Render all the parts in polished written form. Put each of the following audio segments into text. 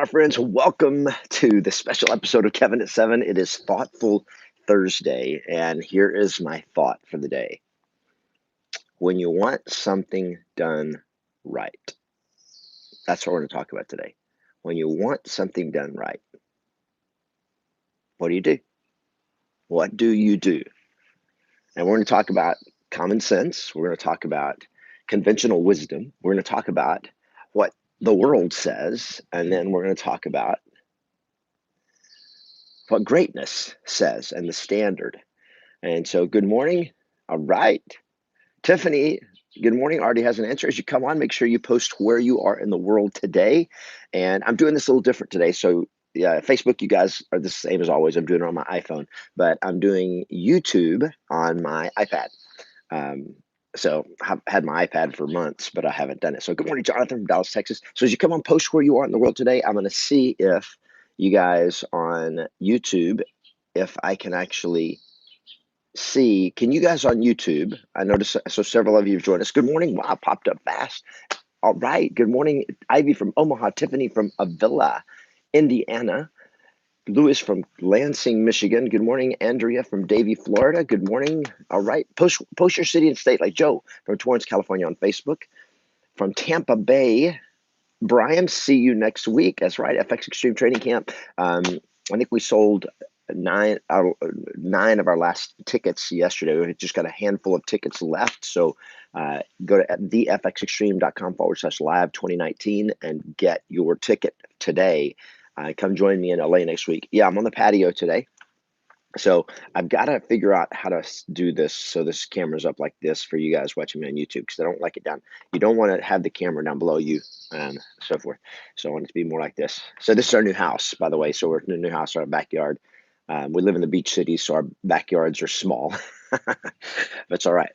Our friends, welcome to the special episode of Kevin at 7. It is Thoughtful Thursday, and here is my thought for the day. When you want something done right, that's what we're going to talk about today. When you want something done right, what do you do? What do you do? And we're going to talk about common sense. We're going to talk about conventional wisdom. We're going to talk about what the world says, and then we're going to talk about what greatness says and the standard. And so, good morning. All right. Tiffany, good morning. Already has an answer. As you come on, make sure you post where you are in the world today. And I'm doing this a little different today. So, yeah, Facebook, you guys are the same as always. I'm doing it on my iPhone, but I'm doing YouTube on my iPad. Um, so I've had my iPad for months, but I haven't done it. So good morning, Jonathan from Dallas, Texas. So as you come on, post where you are in the world today. I'm going to see if you guys on YouTube, if I can actually see. Can you guys on YouTube? I noticed so several of you have joined us. Good morning. Wow, popped up fast. All right. Good morning, Ivy from Omaha, Tiffany from Avila, Indiana. Louis from Lansing, Michigan. Good morning, Andrea from Davie, Florida. Good morning. All right. Post your city and state like Joe from Torrance, California on Facebook. From Tampa Bay, Brian, see you next week. That's right. FX Extreme Training Camp. I think we sold nine of our last tickets yesterday. We just got a handful of tickets left. So go to thefxextreme.com/live 2019 and get your ticket today. Come join me in LA next week. Yeah, I'm on the patio today. So I've got to figure out how to do this so this camera's up like this for you guys watching me on YouTube, because I don't like it down. You don't want to have the camera down below you and so forth. So I want it to be more like this. So this is our new house, by the way. So we're in a new house, our backyard. We live in the beach city, so our backyards are small. That's all right.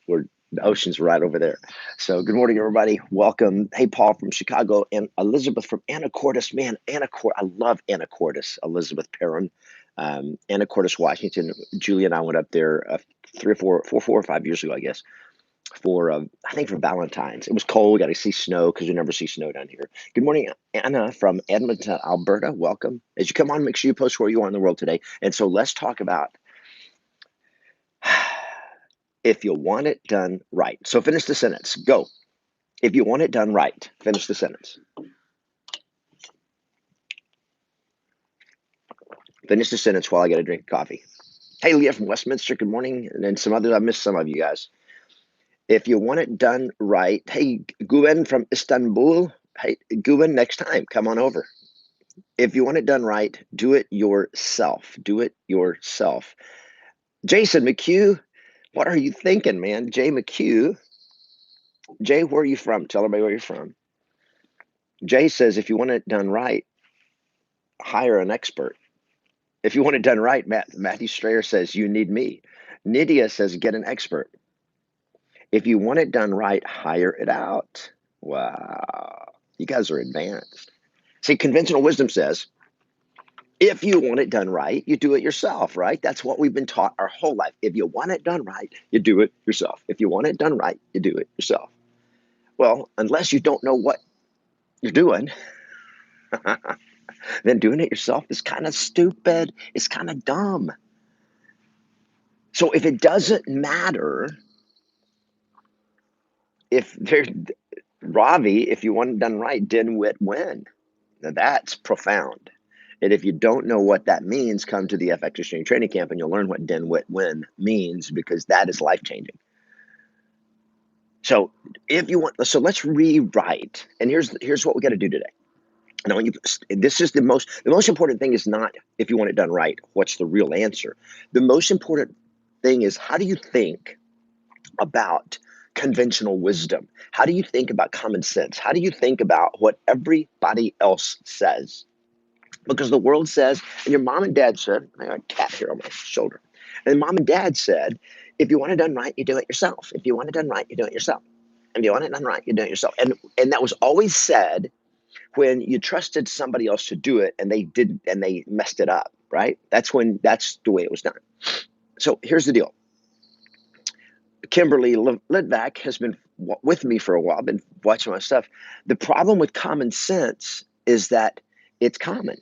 The ocean's right over there. So good morning, everybody. Welcome. Hey, Paul from Chicago and Elizabeth from Anacortes. Man, I love Anacortes. Elizabeth Perrin, Anacortes, Washington. Julie and I went up there 4 or 5 years ago, I guess, for I think for Valentine's. It was cold. We got to see snow because we never see snow down here. Good morning, Anna from Edmonton, Alberta. Welcome. As you come on, make sure you post where you are in the world today. And so let's talk about if you want it done right. So finish the sentence. Go. If you want it done right, finish the sentence. Finish the sentence while I get a drink of coffee. Hey, Leah from Westminster, good morning. And then some others, I missed some of you guys. If you want it done right, hey, Guven from Istanbul. Hey, Guven, next time, come on over. If you want it done right, do it yourself. Do it yourself. Jason McHugh, what are you thinking, man? Jay McHugh. Jay, where are you from? Tell everybody where you're from. Jay says, if you want it done right, hire an expert. If you want it done right, Matthew Strayer says, you need me. Nydia says, get an expert. If you want it done right, hire it out. Wow. You guys are advanced. See, conventional wisdom says, if you want it done right, you do it yourself, right? That's what we've been taught our whole life. If you want it done right, you do it yourself. If you want it done right, you do it yourself. Well, unless you don't know what you're doing, then doing it yourself is kind of stupid. It's kind of dumb. So if it doesn't matter if there's Ravi, if you want it done right, din wit win. Now that's profound. And if you don't know what that means, come to the FX Exchange Training Camp and you'll learn what din wit win means, because that is life changing. So if you want, so let's rewrite. And here's what we got to do today. And I want you. This is the most important thing is not if you want it done right. What's the real answer? The most important thing is, how do you think about conventional wisdom? How do you think about common sense? How do you think about what everybody else says? Because the world says, and your mom and dad said, I got a cat here on my shoulder. And mom and dad said, if you want it done right, you do it yourself. If you want it done right, you do it yourself. If you want it done right, you do it yourself. And that was always said when you trusted somebody else to do it and they didn't, and they messed it up, right? That's the way it was done. So here's the deal. Kimberly Lidvack has been with me for a while, been watching my stuff. The problem with common sense is that It's common.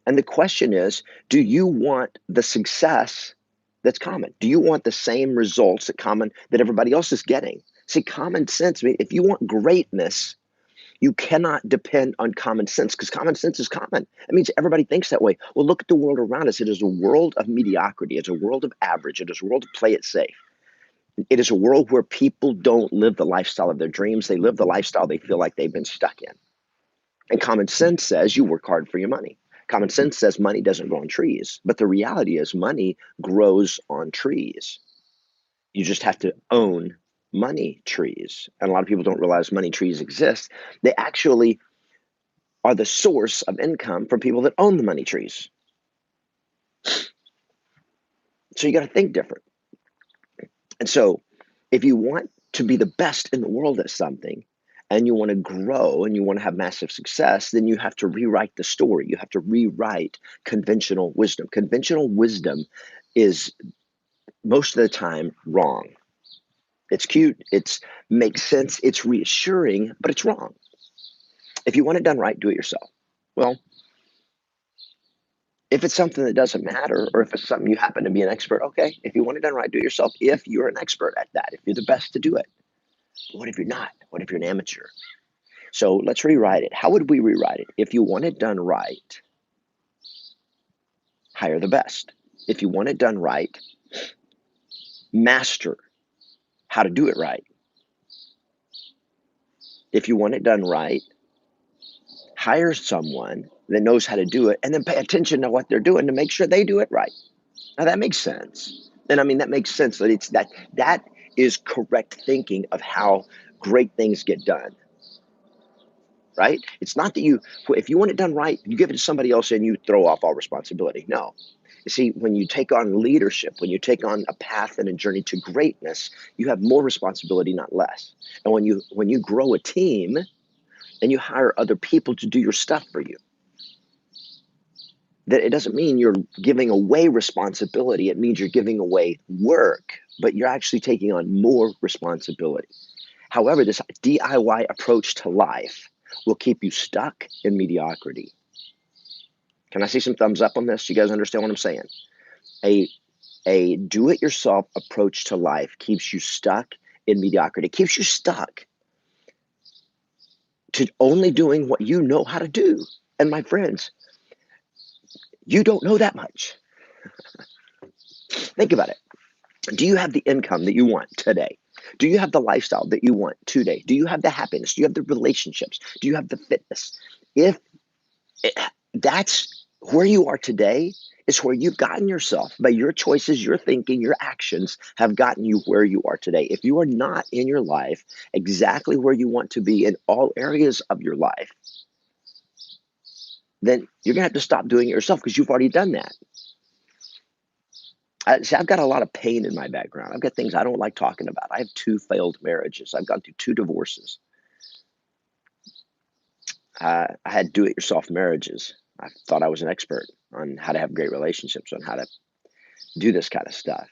And the question is, do you want the success that's common? Do you want the same results that everybody else is getting? See, common sense, if you want greatness, you cannot depend on common sense because common sense is common. It means everybody thinks that way. Well, look at the world around us. It is a world of mediocrity. It's a world of average. It is a world of play it safe. It is a world where people don't live the lifestyle of their dreams. They live the lifestyle they feel like they've been stuck in. And common sense says you work hard for your money. Common sense says money doesn't grow on trees. But the reality is money grows on trees. You just have to own money trees. And a lot of people don't realize money trees exist. They actually are the source of income for people that own the money trees. So you got to think different. And so if you want to be the best in the world at something and you want to grow and you want to have massive success, then you have to rewrite the story. You have to rewrite conventional wisdom. Conventional wisdom is most of the time wrong. It's cute, it makes sense, it's reassuring, but it's wrong. If you want it done right, do it yourself. Well, if it's something that doesn't matter, or if it's something you happen to be an expert, okay. If you want it done right, do it yourself. If you're an expert at that, if you're the best to do it. But what if you're not? What if you're an amateur? So let's rewrite it. How would we rewrite it? If you want it done right, hire the best. If you want it done right, master how to do it right. If you want it done right, hire someone that knows how to do it and then pay attention to what they're doing to make sure they do it right. Now that makes sense. And I mean, that makes sense that that is correct thinking of how great things get done, right? It's not that if you want it done right, you give it to somebody else and you throw off all responsibility. No. You see, when you take on leadership, when you take on a path and a journey to greatness, you have more responsibility, not less. And when you grow a team and you hire other people to do your stuff for you, that it doesn't mean you're giving away responsibility. It means you're giving away work, but you're actually taking on more responsibility. However, this DIY approach to life will keep you stuck in mediocrity. Can I see some thumbs up on this? You guys understand what I'm saying? A do-it-yourself approach to life keeps you stuck in mediocrity. It keeps you stuck to only doing what you know how to do. And my friends, you don't know that much. Think about it. Do you have the income that you want today? Do you have the lifestyle that you want today? Do you have the happiness? Do you have the relationships? Do you have the fitness? If that's where you are today, is where you've gotten yourself by your choices, your thinking, your actions have gotten you where you are today. If you are not in your life exactly where you want to be in all areas of your life, then you're going to have to stop doing it yourself because you've already done that. See, I've got a lot of pain in my background. I've got things I don't like talking about. I have 2 failed marriages. I've gone through 2 divorces. I had do-it-yourself marriages. I thought I was an expert on how to have great relationships, on how to do this kind of stuff.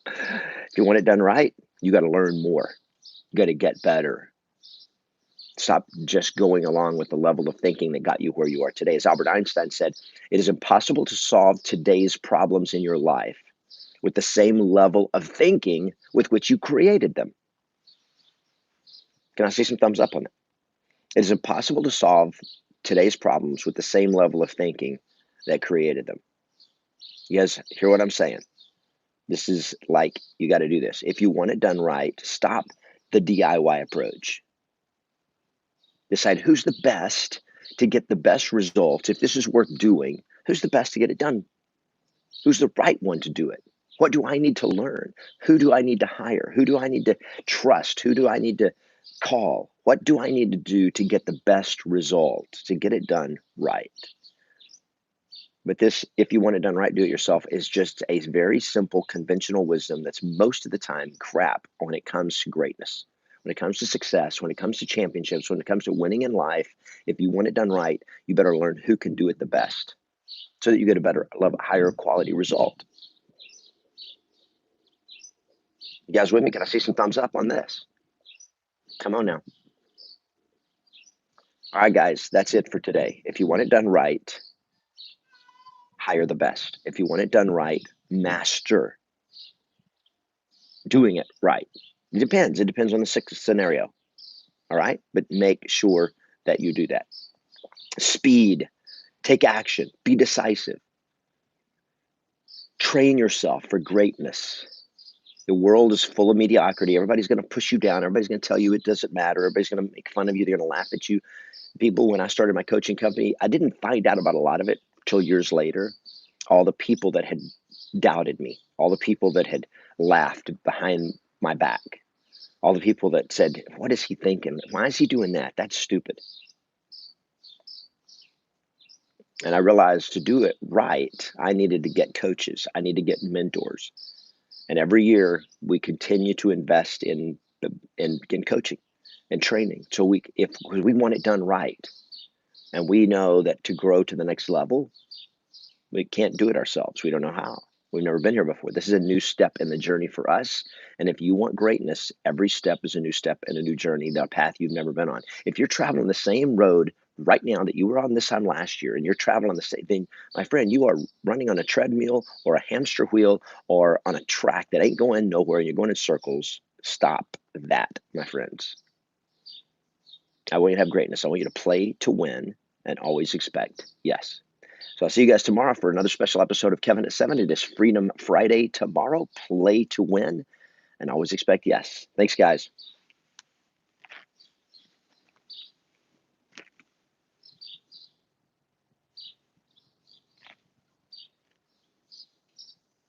If you want it done right, you got to learn more. You got to get better. Stop just going along with the level of thinking that got you where you are today. As Albert Einstein said, it is impossible to solve today's problems in your life with the same level of thinking with which you created them. Can I see some thumbs up on that? It is impossible to solve today's problems with the same level of thinking that created them. You guys hear what I'm saying? This is like, you got to do this. If you want it done right, stop the DIY approach. Decide who's the best to get the best results. If this is worth doing, who's the best to get it done? Who's the right one to do it? What do I need to learn? Who do I need to hire? Who do I need to trust? Who do I need to call? What do I need to do to get the best result, to get it done right? But this, if you want it done right, do it yourself, is just a very simple conventional wisdom that's most of the time crap when it comes to greatness, when it comes to success, when it comes to championships, when it comes to winning in life. If you want it done right, you better learn who can do it the best so that you get a better, higher quality result. You guys with me? Can I see some thumbs up on this? Come on now. All right, guys, that's it for today. If you want it done right, hire the best. If you want it done right, master doing it right. It depends. It depends on the scenario. All right. But make sure that you do that. Speed, take action, be decisive, train yourself for greatness. The world is full of mediocrity. Everybody's going to push you down. Everybody's going to tell you it doesn't matter. Everybody's going to make fun of you. They're going to laugh at you. People, when I started my coaching company, I didn't find out about a lot of it till years later. All the people that had doubted me, all the people that had laughed behind my back, all the people that said, "What is he thinking? Why is he doing that? That's stupid." And I realized to do it right, I needed to get coaches. I need to get mentors. And every year we continue to invest in coaching and training. So we want it done right. And we know that to grow to the next level, we can't do it ourselves. We don't know how. We've never been here before. This is a new step in the journey for us. And if you want greatness, every step is a new step and a new journey, the path you've never been on. If you're traveling the same road right now that you were on this time last year, and you're traveling on the same thing, my friend, you are running on a treadmill or a hamster wheel or on a track that ain't going nowhere and you're going in circles. Stop that, my friends. I want you to have greatness. I want you to play to win and always expect yes. So I'll see you guys tomorrow for another special episode of Kevin at 7. It is Freedom Friday tomorrow. Play to win and always expect yes. Thanks, guys.